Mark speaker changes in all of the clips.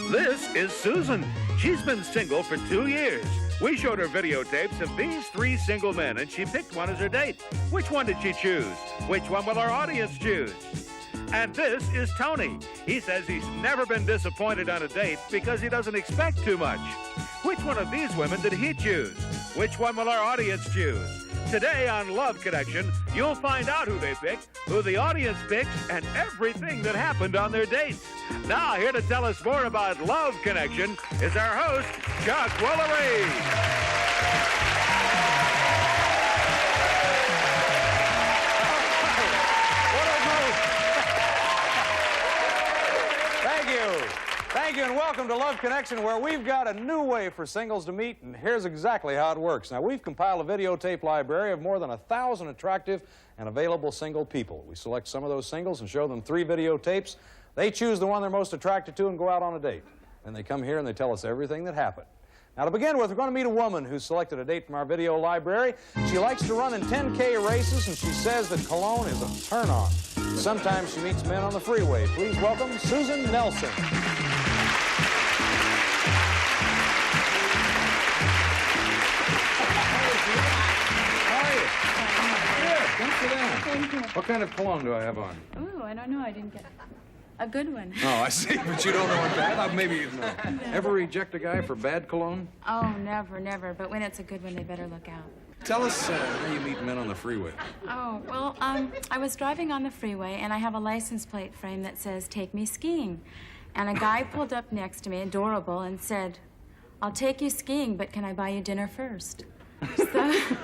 Speaker 1: This is Susan. She's been single for 2 years. We showed her videotapes of these 3 single men, and she picked one as her date. Which one did she choose? Which one will our audience choose? And this is Tony. He says he's never been disappointed on a date because he doesn't expect too much. Which one of these women did he choose? Which one will our audience choose? Today on Love Connection, you'll find out who they picked, who the audience picks, and everything that happened on their dates. Now, here to tell us more about Love Connection is our host, Chuck Woolery.
Speaker 2: Thank you, and welcome to Love Connection, where we've got a new way for singles to meet, and here's exactly how it works. Now, we've compiled a videotape library of more than 1,000 attractive and available single people. We select some of those singles and show them 3 videotapes. They choose the one they're most attracted to and go out on a date. Then they come here and they tell us everything that happened. Now, to begin with, we're going to meet a woman who selected a date from our video library. She likes to run in 10K races, and she says that cologne is a turn-on. Sometimes she meets men on the freeway. Please welcome Susan Nelson.
Speaker 3: Thank you.
Speaker 2: What kind of cologne do I have on?
Speaker 3: Oh, I don't know. I didn't get a good one.
Speaker 2: Oh, I see. But you don't know what that. I thought maybe you'd know. Ever reject a guy for bad cologne?
Speaker 3: Oh, never, never. But when it's a good one, they better look out.
Speaker 2: Tell us how you meet men on the freeway.
Speaker 3: Oh, well, I was driving on the freeway, and I have a license plate frame that says, "Take me skiing." And a guy pulled up next to me, adorable, and said, "I'll take you skiing, but can I buy you dinner first?" So,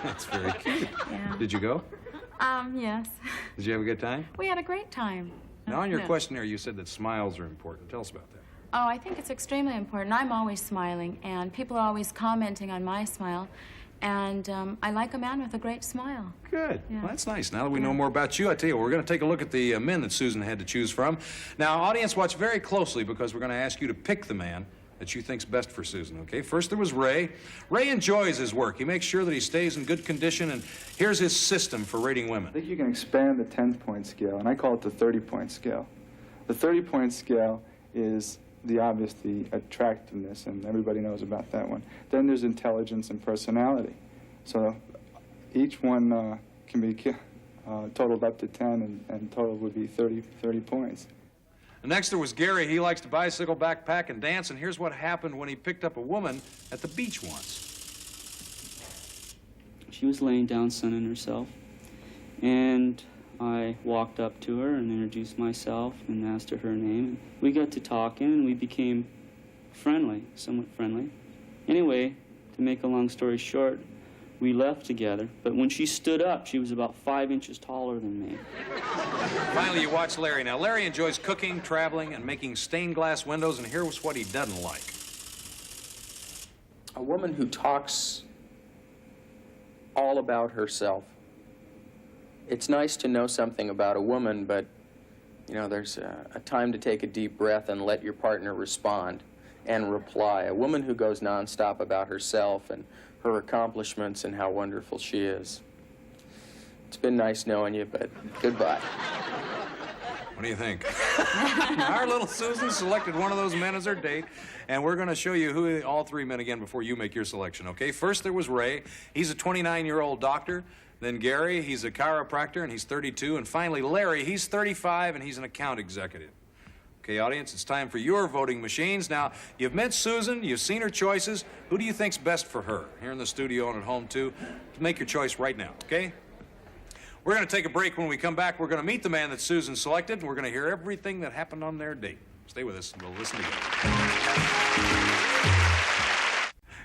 Speaker 2: That's very cute.
Speaker 3: yeah.
Speaker 2: Did you go?
Speaker 3: Yes.
Speaker 2: Did you have a good time?
Speaker 3: We had a great time.
Speaker 2: Now, on your
Speaker 3: No.
Speaker 2: questionnaire, you said that smiles are important. Tell us about that.
Speaker 3: Oh, I think it's extremely important. I'm always smiling, and people are always commenting on my smile. And I like a man with a great smile.
Speaker 2: Good.
Speaker 3: Yeah.
Speaker 2: Well, that's nice. Now that we know more about you, I tell you, we're going to take a look at the men that Susan had to choose from. Now, audience, watch very closely because we're going to ask you to pick the man that you think's best for Susan, okay? First, there was Ray. Ray enjoys his work. He makes sure that he stays in good condition, and here's his system for rating women.
Speaker 4: I think you can expand the 10-point scale, and I call it the 30-point scale. The 30-point scale is the attractiveness, and everybody knows about that one. Then there's intelligence and personality. So each one can be totaled up to 10, and total would be 30 points.
Speaker 2: And next there was Gary. He likes to bicycle, backpack, and dance, and here's what happened when he picked up a woman at the beach once.
Speaker 5: She was laying down sunning herself, and I walked up to her and introduced myself and asked her name. We got to talking, and we became friendly, somewhat friendly. Anyway, to make a long story short, we left together, but when she stood up, she was about 5 inches taller than me.
Speaker 2: Finally, you watch Larry. Now, Larry enjoys cooking, traveling, and making stained glass windows, and here's what he doesn't like.
Speaker 6: A woman who talks all about herself. It's nice to know something about a woman, but, you know, there's a time to take a deep breath and let your partner respond and reply. A woman who goes nonstop about herself and her accomplishments and how wonderful she is. It's been nice knowing you, but goodbye.
Speaker 2: What do you think? Our little Susan selected one of those men as her date, and we're going to show you who all 3 men again before you make your selection, okay? First, there was Ray. He's a 29-year-old doctor. Then Gary, he's a chiropractor, and he's 32. And finally, Larry, he's 35, and he's an account executive. Okay, audience, it's time for your voting machines. Now, you've met Susan, you've seen her choices. Who do you think's best for her? Here in the studio and at home, too. Make your choice right now, okay? We're going to take a break. When we come back, we're going to meet the man that Susan selected, and we're going to hear everything that happened on their date. Stay with us, and we'll listen together.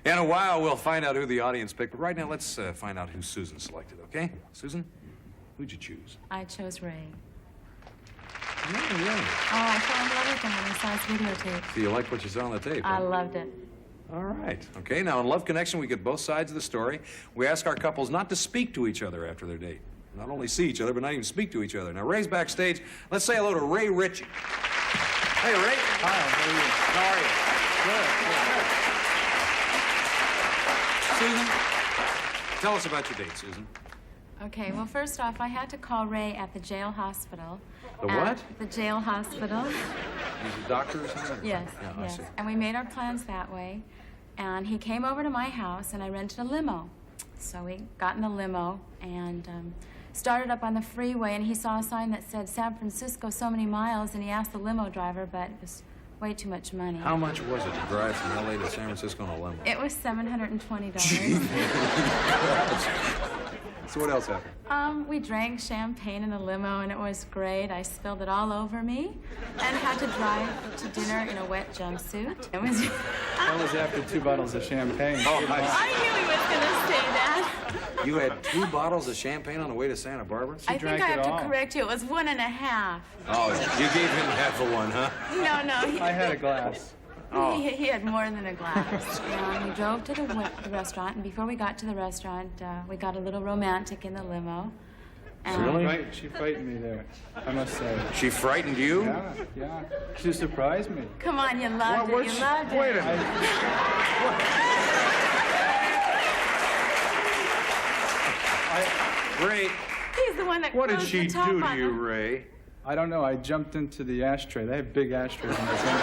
Speaker 2: In a while, we'll find out who the audience picked, but right now, let's find out who Susan selected, okay? Susan, who'd you choose?
Speaker 3: I chose Ray.
Speaker 2: Oh, yeah.
Speaker 3: Oh, I fell in love with him when I saw his videotape.
Speaker 2: So you liked what you saw on the tape?
Speaker 3: I
Speaker 2: huh?
Speaker 3: loved it.
Speaker 2: All right. Okay, now in Love Connection, we get both sides of the story. We ask our couples not to speak to each other after their date. Not only see each other, but not even speak to each other. Now, Ray's backstage. Let's say hello to Ray Ritchie. Hey, Ray.
Speaker 4: Hi,
Speaker 2: How are you? Susan, tell us about your date, Susan.
Speaker 3: Okay, well, first off, I had to call Ray at the jail hospital.
Speaker 2: The what?
Speaker 3: The jail hospital.
Speaker 2: He's a doctor or something?
Speaker 3: Yes,
Speaker 2: Yeah, I
Speaker 3: yes.
Speaker 2: see.
Speaker 3: And we made our plans that way. And he came over to my house, and I rented a limo. So we got in the limo and started up on the freeway, and he saw a sign that said San Francisco so many miles, and he asked the limo driver, but it was way too much money.
Speaker 2: How much was it to drive from L.A. to San Francisco in a limo?
Speaker 3: It was $720.
Speaker 2: So what else happened?
Speaker 3: We drank champagne in the limo, and it was great. I spilled it all over me and had to drive to dinner in a wet jumpsuit. It was...
Speaker 4: That was after 2 bottles of champagne.
Speaker 2: Oh,
Speaker 3: I knew he was going to say that.
Speaker 2: You had 2 bottles of champagne on the way to Santa Barbara?
Speaker 3: I think
Speaker 4: drank
Speaker 3: I
Speaker 4: it
Speaker 3: have
Speaker 4: all.
Speaker 3: to correct you. It was 1.5.
Speaker 2: Oh, you gave him half of one, huh?
Speaker 3: No,
Speaker 4: I had a glass.
Speaker 2: Oh.
Speaker 3: he had more than a glass. And we drove to the restaurant, and before we got to the restaurant, we got a little romantic in the limo. And
Speaker 2: Really?
Speaker 4: She frightened me there, I must say.
Speaker 2: She frightened you?
Speaker 4: Yeah. She surprised me.
Speaker 3: Come on, you loved it. You loved it.
Speaker 2: Wait a minute. Ray,
Speaker 3: He's the one that
Speaker 2: what did
Speaker 3: closed
Speaker 2: she
Speaker 3: the top
Speaker 2: do to
Speaker 3: on
Speaker 2: you,
Speaker 3: him.
Speaker 2: Ray?
Speaker 4: I don't know. I jumped into the ashtray. They have big ashtrays in this room.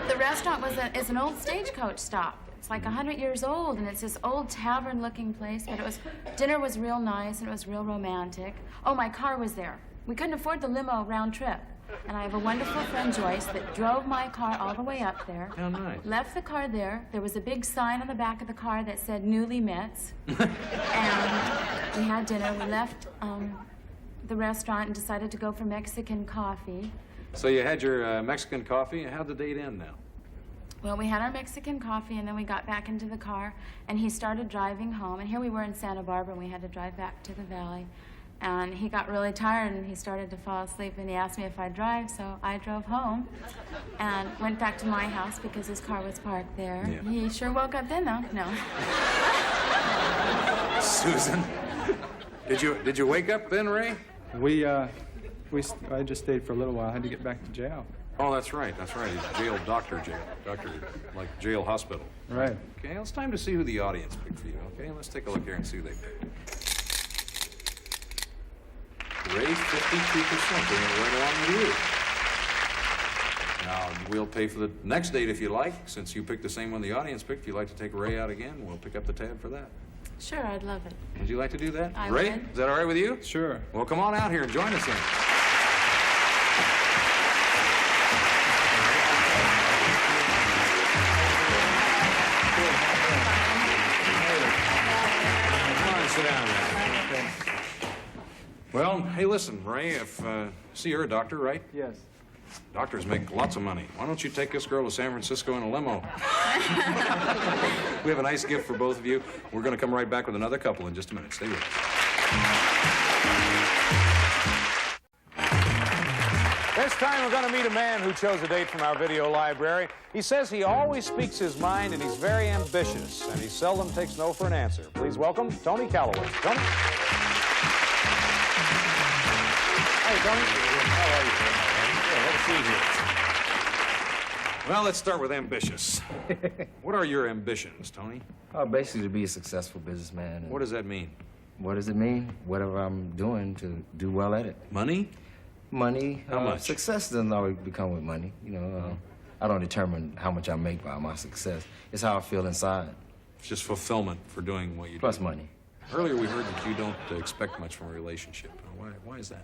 Speaker 3: The restaurant is an old stagecoach stop. It's like 100 years old, and it's this old tavern-looking place. But dinner was real nice, and it was real romantic. Oh, my car was there. We couldn't afford the limo round trip, and I have a wonderful friend Joyce that drove my car all the way up there.
Speaker 2: How nice.
Speaker 3: Left the car there. There was a big sign on the back of the car that said "Newly Mets," and we had dinner. We left the restaurant and decided to go for Mexican coffee.
Speaker 2: So you had your Mexican coffee, and how'd the date end now?
Speaker 3: Well, we had our Mexican coffee, and then we got back into the car, and he started driving home. And here we were in Santa Barbara, and we had to drive back to the valley. And he got really tired, and he started to fall asleep, and he asked me if I'd drive, so I drove home and went back to my house because his car was parked there.
Speaker 2: Yeah.
Speaker 3: He sure woke up then, though. No.
Speaker 2: Susan, did you wake up then, Ray?
Speaker 4: I just stayed for a little while. I had to get back to jail.
Speaker 2: Oh, that's right. He's jail. Doctor, like jail hospital.
Speaker 4: Right.
Speaker 2: Okay, well, it's time to see who the audience picked for you, okay? Let's take a look here and see who they picked. Ray, 52%, bringing it right along with you. Now, we'll pay for the next date if you like. Since you picked the same one the audience picked, if you'd like to take Ray out again, we'll pick up the tab for that.
Speaker 3: Sure, I'd love it.
Speaker 2: Would you like to do that?
Speaker 3: I
Speaker 2: Ray,
Speaker 3: would.
Speaker 2: is that all right with you?
Speaker 4: Sure.
Speaker 2: Well, come on out here and join us then. Come on, sit down there. Well, hey, listen, Ray, see, you're a doctor, right?
Speaker 4: Yes.
Speaker 2: Doctors make lots of money. Why don't you take this girl to San Francisco in a limo? We have a nice gift for both of you. We're going to come right back with another couple in just a minute. Stay with us. This time we're going to meet a man who chose a date from our video library. He says he always speaks his mind and he's very ambitious, and he seldom takes no for an answer. Please welcome Tony Calloway. Tony? Hey, Tony. How are you? Good, have a seat here. Well, let's start with ambitious. What are your ambitions, Tony?
Speaker 7: Basically to be a successful businessman. And
Speaker 2: What does that mean?
Speaker 7: what does it mean? Whatever I'm doing to do well at it.
Speaker 2: Money?
Speaker 7: Money.
Speaker 2: How much?
Speaker 7: Success doesn't always become with money. You know, I don't determine how much I make by my success. It's how I feel inside.
Speaker 2: It's just fulfillment for doing what you
Speaker 7: Plus
Speaker 2: do.
Speaker 7: money.
Speaker 2: Earlier we heard that you don't expect much from a relationship. Why is that?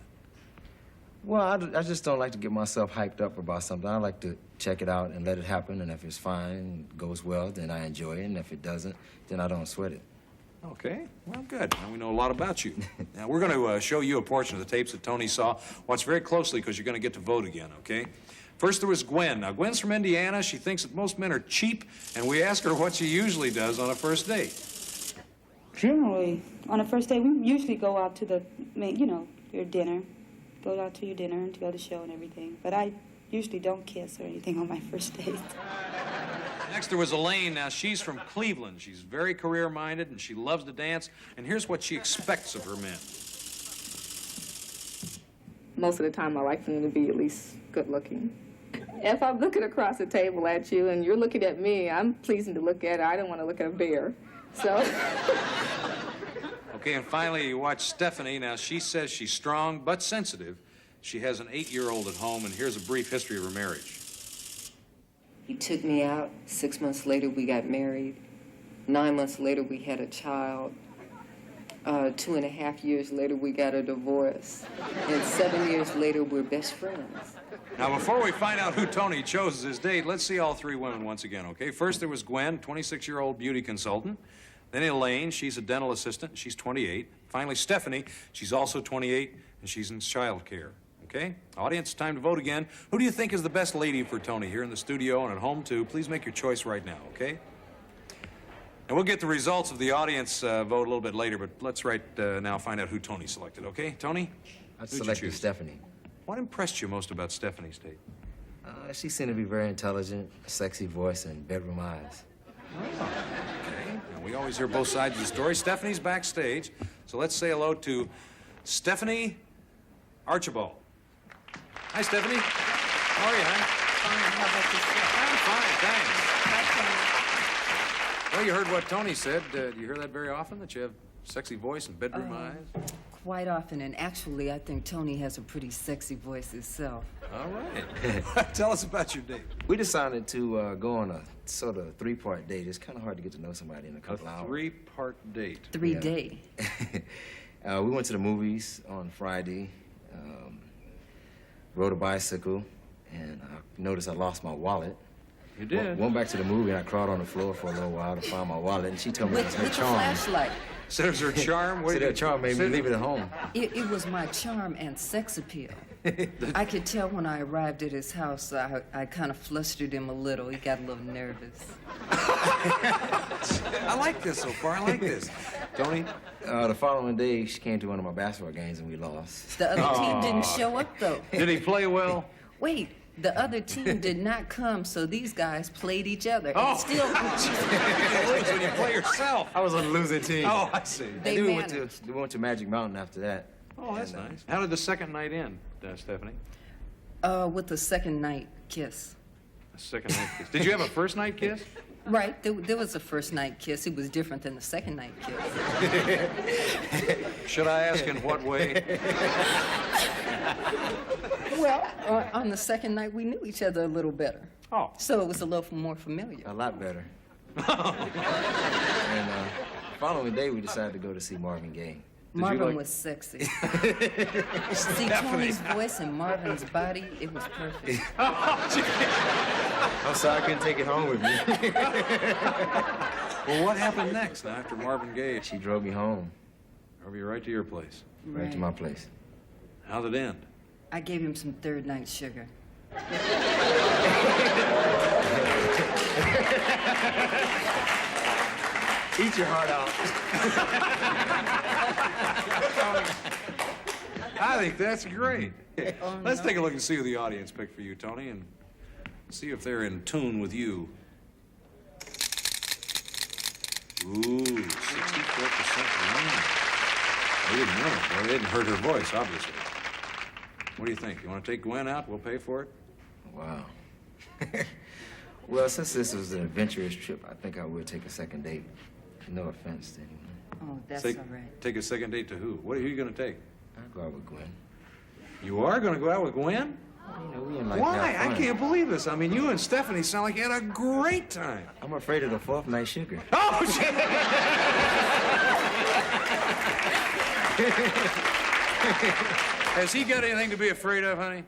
Speaker 7: Well, I just don't like to get myself hyped up about something. I like to check it out and let it happen. And if it's fine, goes well, then I enjoy it. And if it doesn't, then I don't sweat it.
Speaker 2: Okay, well, good. Now we know a lot about you. Now, we're going to show you a portion of the tapes that Tony saw. Watch very closely because you're going to get to vote again, okay? First, there was Gwen. Now, Gwen's from Indiana. She thinks that most men are cheap, and we ask her what she usually does on a first date.
Speaker 8: Generally, on a first date, we usually go out to your dinner. Go out to your dinner and to go to the show and everything. But I usually don't kiss or anything on my first date.
Speaker 2: Next, there was Elaine. Now, she's from Cleveland. She's very career-minded, and she loves to dance. And here's what she expects of her men.
Speaker 9: Most of the time, I like for them to be at least good-looking. If I'm looking across the table at you and you're looking at me, I'm pleasing to look at. I don't want to look at a bear. So
Speaker 2: Okay, and finally, you watch Stephanie. Now, she says she's strong but sensitive. She has an 8-year-old at home, and here's a brief history of her marriage.
Speaker 10: He took me out. 6 months later, we got married. 9 months later, we had a child. 2.5 years later, we got a divorce. And 7 years later, we're best friends.
Speaker 2: Now, before we find out who Tony chose as his date, let's see all three women once again, okay? First, there was Gwen, 26-year-old beauty consultant. Then Elaine, she's a dental assistant, she's 28. Finally, Stephanie, she's also 28, and she's in child care, okay? Audience, time to vote again. Who do you think is the best lady for Tony here in the studio and at home, too? Please make your choice right now, okay? And we'll get the results of the audience vote a little bit later, but let's now find out who Tony selected, okay? Tony?
Speaker 7: I selected Stephanie.
Speaker 2: What impressed you most about Stephanie's date?
Speaker 7: She seemed to be very intelligent, sexy voice, and bedroom eyes.
Speaker 2: Oh, okay. Now, we always hear both sides of the story. Stephanie's backstage, so let's say hello to Stephanie Archibald. Hi, Stephanie. How are you, hon? I'm fine, thanks. Well, you heard what Tony said. Do you hear that very often, that you have sexy voice and bedroom eyes?
Speaker 10: Quite often, and actually, I think Tony has a pretty sexy voice himself.
Speaker 2: All right. Tell us about your date.
Speaker 7: We decided to go on a sort of 3-part date. It's kind of hard to get to know somebody in a couple hours.
Speaker 2: 3-part date.
Speaker 10: 3-day.
Speaker 7: We went to the movies on Friday, rode a bicycle, and I noticed I lost my wallet.
Speaker 2: You did?
Speaker 7: Went back to the movie, and I crawled on the floor for a little while to find my wallet, and she told me it was her
Speaker 10: With a
Speaker 7: charm.
Speaker 10: flashlight.
Speaker 2: So it was her charm?
Speaker 7: So her charm made me leave it at home.
Speaker 10: It was my charm and sex appeal. I could tell when I arrived at his house, I kind of flustered him a little. He got a little nervous.
Speaker 2: I like this so far. I like this. Tony?
Speaker 7: The following day, she came to one of my basketball games, and we lost.
Speaker 10: The other team didn't show up, though.
Speaker 2: Did he play well?
Speaker 10: Wait, the other team did not come, so these guys played each other.
Speaker 2: Oh.
Speaker 10: And still,
Speaker 2: You lose when you play yourself.
Speaker 7: I was on the losing team.
Speaker 2: Oh, I see.
Speaker 10: They
Speaker 7: we
Speaker 10: managed.
Speaker 7: went to Magic Mountain after that.
Speaker 2: Oh, that's nice. How did the second night end, Stephanie?
Speaker 10: With a second night kiss.
Speaker 2: A second night kiss. Did you have a first night kiss?
Speaker 10: Right, there was a first night kiss. It was different than the second night kiss.
Speaker 2: Should I ask in what way?
Speaker 10: Well, on the second night, we knew each other a little better.
Speaker 2: Oh.
Speaker 10: So it was a little more familiar.
Speaker 7: A lot better. And following day, we decided to go to see Marvin Gaye.
Speaker 10: Marvin was sexy. See, Tony's voice and Marvin's body, it was perfect.
Speaker 7: I'm sorry I couldn't take it home with me.
Speaker 2: Well, what happened next after Marvin Gaye?
Speaker 7: She drove me home.
Speaker 2: Drove you right to your place.
Speaker 7: Right to my place.
Speaker 2: How'd it end?
Speaker 10: I gave him some third night sugar.
Speaker 7: Eat your heart out.
Speaker 2: I think that's great. Let's take a look and see who the audience picked for you, Tony, and see if they're in tune with you. Ooh, 64%. They didn't win it. They didn't hurt her voice, obviously. What do you think? You want to take Gwen out? We'll pay for it.
Speaker 7: Wow. Well, since this was an adventurous trip, I think I would take a second date. No offense to anyone.
Speaker 10: Oh, that's
Speaker 2: Take-
Speaker 10: all right.
Speaker 2: Take a second date to who? Who are you going to take?
Speaker 7: I'll go out with Gwen.
Speaker 2: You are going to go out with Gwen?
Speaker 7: You know, we didn't like
Speaker 2: Why?
Speaker 7: have
Speaker 2: I
Speaker 7: fun.
Speaker 2: can't believe this. I mean, you and Stephanie sound like you had a great time.
Speaker 7: I'm afraid of the fourth night sugar.
Speaker 2: Oh, shit! Has he got anything to be afraid of, honey?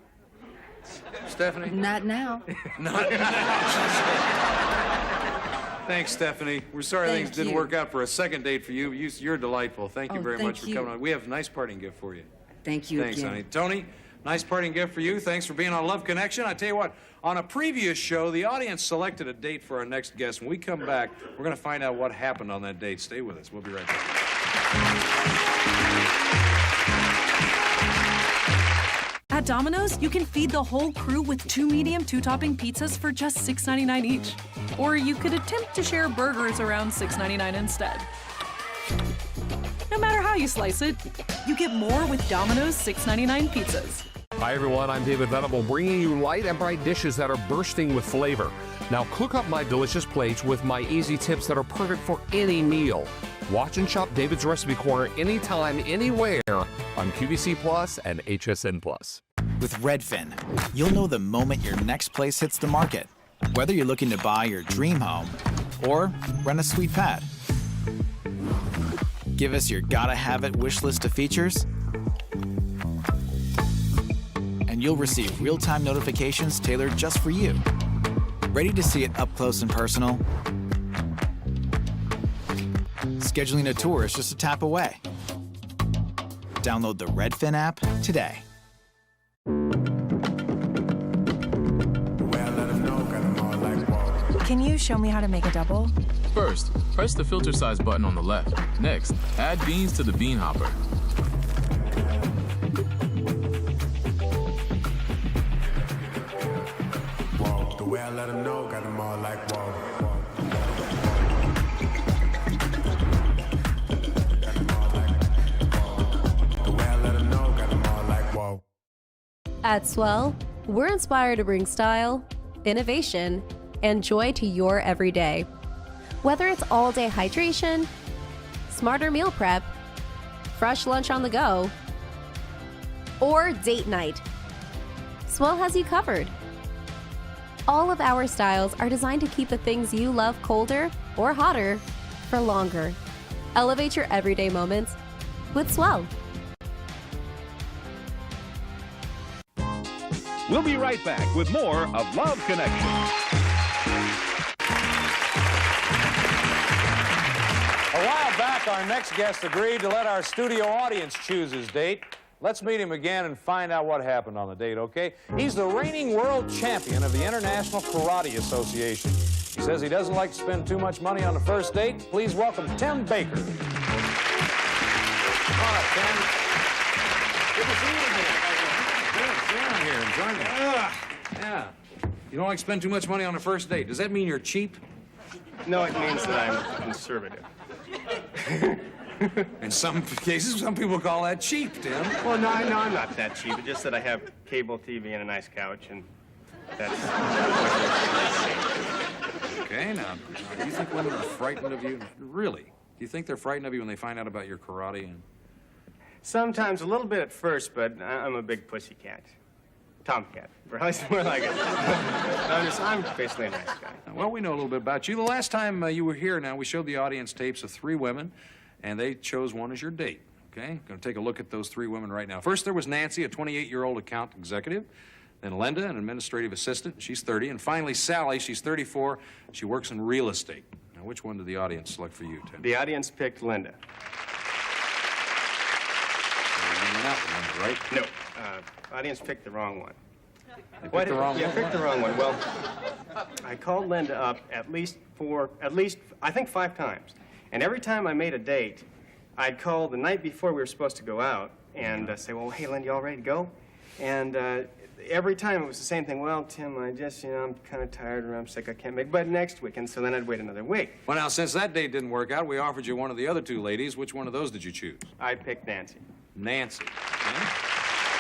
Speaker 2: Stephanie?
Speaker 10: Not now.
Speaker 2: Not Thanks, Stephanie. We're sorry
Speaker 10: Thank
Speaker 2: things didn't
Speaker 10: you.
Speaker 2: work out for a second date for you. You're delightful. Thank you
Speaker 10: Oh,
Speaker 2: very
Speaker 10: thank
Speaker 2: much for
Speaker 10: you.
Speaker 2: coming on. We have a nice parting gift for you.
Speaker 10: Thank you
Speaker 2: Thanks,
Speaker 10: again.
Speaker 2: honey. Tony, nice parting gift for you. Thanks for being on Love Connection. I tell you what, on a previous show, the audience selected a date for our next guest. When we come back, we're going to find out what happened on that date. Stay with us. We'll be right back.
Speaker 11: At Domino's, you can feed the whole crew with 2 medium, 2-topping pizzas for just $6.99 each. Or you could attempt to share burgers around $6.99 instead. No matter how you slice it, you get more with Domino's $6.99 pizzas.
Speaker 12: Hi everyone, I'm David Venable, bringing you light and bright dishes that are bursting with flavor. Now cook up my delicious plates with my easy tips that are perfect for any meal. Watch and shop David's Recipe Corner anytime, anywhere on QVC Plus and HSN Plus.
Speaker 13: With Redfin, you'll know the moment your next place hits the market. Whether you're looking to buy your dream home or rent a sweet pad. Give us your gotta-have-it wish list of features, and you'll receive real-time notifications tailored just for you. Ready to see it up close and personal? Scheduling a tour is just a tap away. Download the Redfin app today.
Speaker 14: Can you show me how to make a double?
Speaker 15: First, press the filter size button on the left. Next, add beans to the bean hopper.
Speaker 16: Whoa, the way I let them know, got them all like whoa. The way I let them know, got them all like whoa.
Speaker 17: At Swell, we're inspired to bring style, innovation, and joy to your everyday. Whether it's all-day hydration, smarter meal prep, fresh lunch on the go, or date night, Swell has you covered. All of our styles are designed to keep the things you love colder or hotter for longer. Elevate your everyday moments with Swell.
Speaker 1: We'll be right back with more of Love Connection.
Speaker 2: A while back, our next guest agreed to let our studio audience choose his date. Let's meet him again and find out what happened on the date, okay? He's the reigning world champion of the International Karate Association. He says he doesn't like to spend too much money on the first date. Please welcome Tim Baker. Come on up, Tim. Good to see you again. Sit down here and join me. Yeah. You don't like to spend too much money on the first date. Does that mean you're cheap?
Speaker 18: No, it means that I'm conservative.
Speaker 2: In some cases, some people call that cheap, Tim.
Speaker 18: Well, no, I'm not that cheap. It's just that I have cable TV and a nice couch, and that's...
Speaker 2: Okay, now, do you think women are frightened of you? Really? Do you think they're frightened of you when they find out about your karate?
Speaker 18: Sometimes a little bit at first, but I'm a big pussy cat. Tomcat, or at least more like it. I'm basically a nice guy.
Speaker 2: Well, we know a little bit about you. The last time you were here now, we showed the audience tapes of 3 women, and they chose one as your date, okay? Going to take a look at those 3 women right now. First, there was Nancy, a 28-year-old account executive. Then Linda, an administrative assistant. She's 30. And finally, Sally, she's 34. She works in real estate. Now, which one did the audience select for you, Tim?
Speaker 18: The audience picked Linda.
Speaker 2: Not Linda, right?
Speaker 18: No. Audience picked the wrong one.
Speaker 2: They picked the wrong one?
Speaker 18: Yeah, picked the wrong one. Well, I called Linda up at least I think 5 times. And every time I made a date, I'd call the night before we were supposed to go out and say, well, hey, Linda, you all ready to go? And every time it was the same thing. Well, Tim, I just, I'm kind of tired or I'm sick. I can't make, but next week. And so then I'd wait another week.
Speaker 2: Well, now, since that date didn't work out, we offered you one of the other 2 ladies. Which one of those did you choose?
Speaker 18: I picked Nancy.
Speaker 2: Nancy. Okay.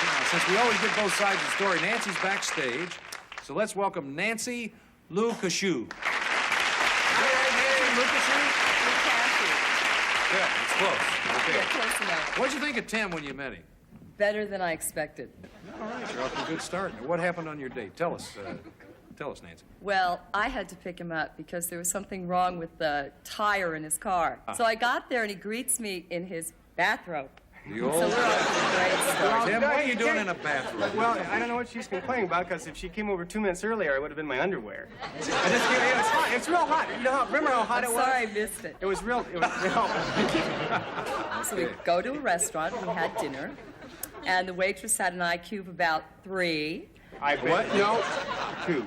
Speaker 2: Now, since we always get both sides of the story, Nancy's backstage. So let's welcome Nancy Lucashu. Hi, Nancy Lucashu. Good. It's close. Okay.
Speaker 10: Yeah, close enough.
Speaker 2: What'd you think of Tim when you met him?
Speaker 10: Better than I expected.
Speaker 2: All right, you're off to a good start. Now, what happened on your date? Tell us, Nancy.
Speaker 10: Well, I had to pick him up because there was something wrong with the tire in his car. So I got there and he greets me in his bathrobe.
Speaker 2: The old
Speaker 10: So we're off to a great start.
Speaker 2: Tim, what are you doing in a bathroom?
Speaker 18: Well, I don't know what she's complaining about, because if she came over 2 minutes earlier, it would have been my underwear. It's hot. It's real hot. You know, remember how hot it was?
Speaker 10: Sorry I missed it.
Speaker 18: It was real.
Speaker 10: So we go to a restaurant, we had dinner, and the waitress had an IQ of about 3.
Speaker 18: What? No. 2.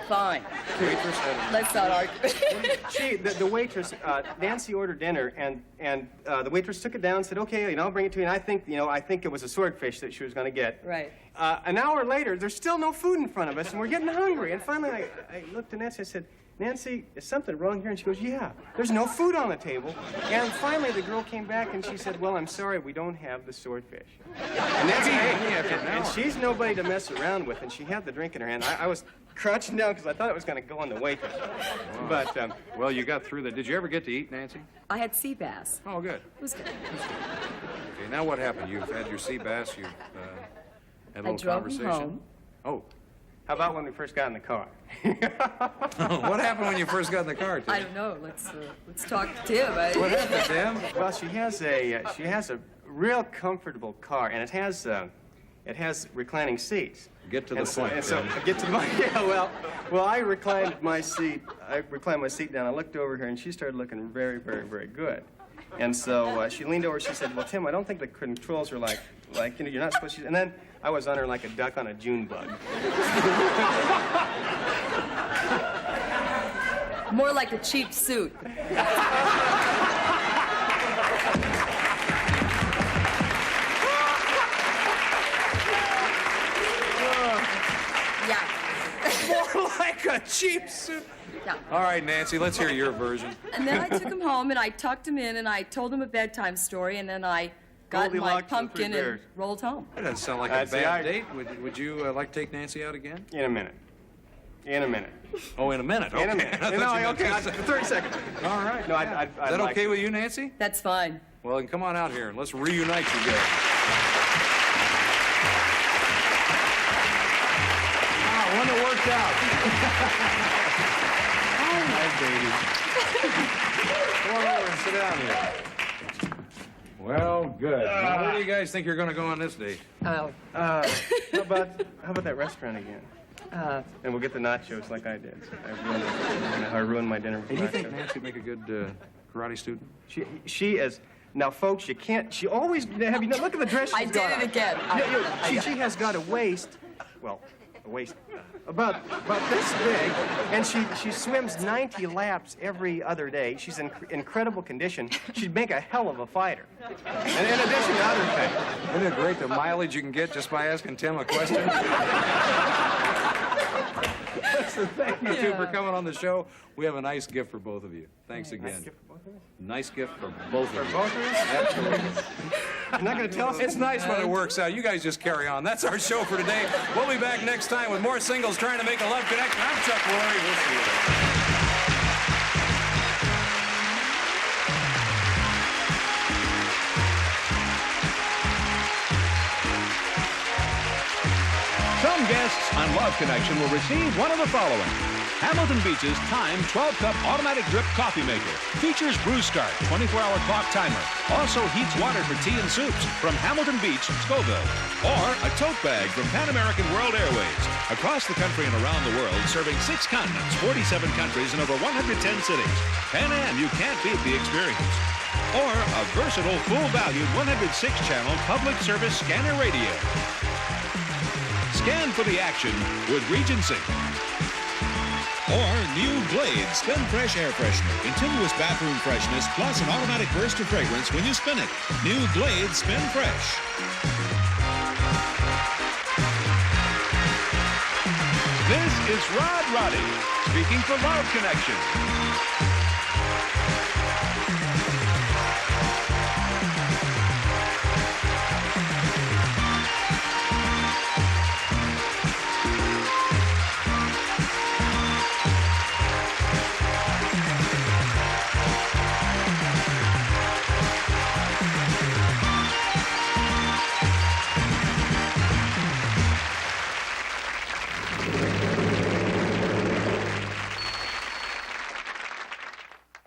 Speaker 10: Fine.
Speaker 18: Waitress
Speaker 10: Let's not argue.
Speaker 18: The waitress, Nancy ordered dinner, and the waitress took it down and said, okay, I'll bring it to you. And I think it was a swordfish that she was going to get.
Speaker 10: Right.
Speaker 18: An hour later, there's still no food in front of us, and we're getting hungry. And finally, I looked at Nancy and I said, Nancy, is something wrong here? And she goes, yeah, there's no food on the table. And finally, the girl came back and she said, well, I'm sorry, we don't have the swordfish. And Nancy, and she's nobody to mess around with, and she had the drink in her hand. I was crouching down because I thought it was going to go on the waitress. But,
Speaker 2: well, you got through that. Did you ever get to eat, Nancy?
Speaker 10: I had sea bass.
Speaker 2: Oh, good.
Speaker 10: It was good.
Speaker 2: Okay, now what happened? You've had your sea bass, you've had a little
Speaker 10: drove
Speaker 2: conversation.
Speaker 10: home.
Speaker 2: Oh.
Speaker 18: How about when we first got in the car?
Speaker 2: What happened when you first got in the car, Tim?
Speaker 10: I don't know. Let's talk to Tim.
Speaker 2: What happened, Tim?
Speaker 18: Well, she has a real comfortable car, and it has reclining seats.
Speaker 2: Get to the point.
Speaker 18: And so get to the point. Yeah, well, I reclined my seat down. I looked over here, and she started looking very, very, very good. And so she leaned over. She said, "Well, Tim, I don't think the controls are like you're not supposed to." And then I was on her like a duck on a June bug.
Speaker 10: More like a cheap suit.
Speaker 2: More like a cheap suit.
Speaker 10: Yeah.
Speaker 2: All right, Nancy, let's hear your version.
Speaker 10: And then I took him home and I tucked him in and I told him a bedtime story and then I got in my
Speaker 18: Goldilocks and the
Speaker 10: pumpkin
Speaker 18: Three
Speaker 10: and
Speaker 18: Bears.
Speaker 10: rolled home.
Speaker 2: That doesn't sound like a bad date. Would you like to take Nancy out again?
Speaker 18: In a minute. In a minute.
Speaker 2: Oh, in a minute. Okay.
Speaker 18: In a minute.
Speaker 2: I thought you meant
Speaker 18: Okay,
Speaker 2: 30 seconds.
Speaker 18: 30 seconds.
Speaker 2: All right.
Speaker 18: No,
Speaker 2: yeah.
Speaker 18: I'd
Speaker 2: Is that
Speaker 18: like
Speaker 2: okay with you, Nancy?
Speaker 10: That's fine.
Speaker 2: Well, then come on out here and let's reunite you guys. Wow, when it worked out. Hi, baby. Come on over and sit down here. Well, good. Now, where do you guys think you're going to go on this date?
Speaker 18: How about that restaurant again? And we'll get the nachos like I did. I ruined my dinner with
Speaker 2: Hey, do you
Speaker 18: nachos.
Speaker 2: think Nancy would make a good karate student?
Speaker 18: She is. Now, folks, you can't. She always. Have you look at the dress she's got on.
Speaker 10: I did it again.
Speaker 18: She has got a waist. Well, a waist about this big, and she swims 90 laps every other day. She's in incredible condition. She'd make a hell of a fighter. And in addition to other things.
Speaker 2: Isn't it great the mileage you can get just by asking Tim a question? Thank you two for coming on the show. We have a nice gift for both of you. Thanks again. Nice gift for both of you.
Speaker 18: For both of us?
Speaker 2: Absolutely.
Speaker 18: You're not going to tell us?
Speaker 2: It's nice when it works out. You guys just carry on. That's our show for today. We'll be back next time with more singles trying to make a love connection. I'm Chuck Lorre. We'll see you later.
Speaker 19: Some guests on Love Connection will receive one of the following. Hamilton Beach's Time 12-cup automatic drip coffee maker. Features Brew Start 24-hour clock timer. Also heats water for tea and soups from Hamilton Beach, Scoville. Or a tote bag from Pan American World Airways. Across the country and around the world, serving 6 continents, 47 countries, and over 110 cities. Pan Am, you can't beat the experience. Or a versatile, full-valued 106-channel public service scanner radio. Scan for the action with Regency. Or new Glade Spin Fresh Air Freshener. Continuous bathroom freshness plus an automatic burst of fragrance when you spin it. New Glade Spin Fresh. This is Rod Roddy speaking for Love Connection.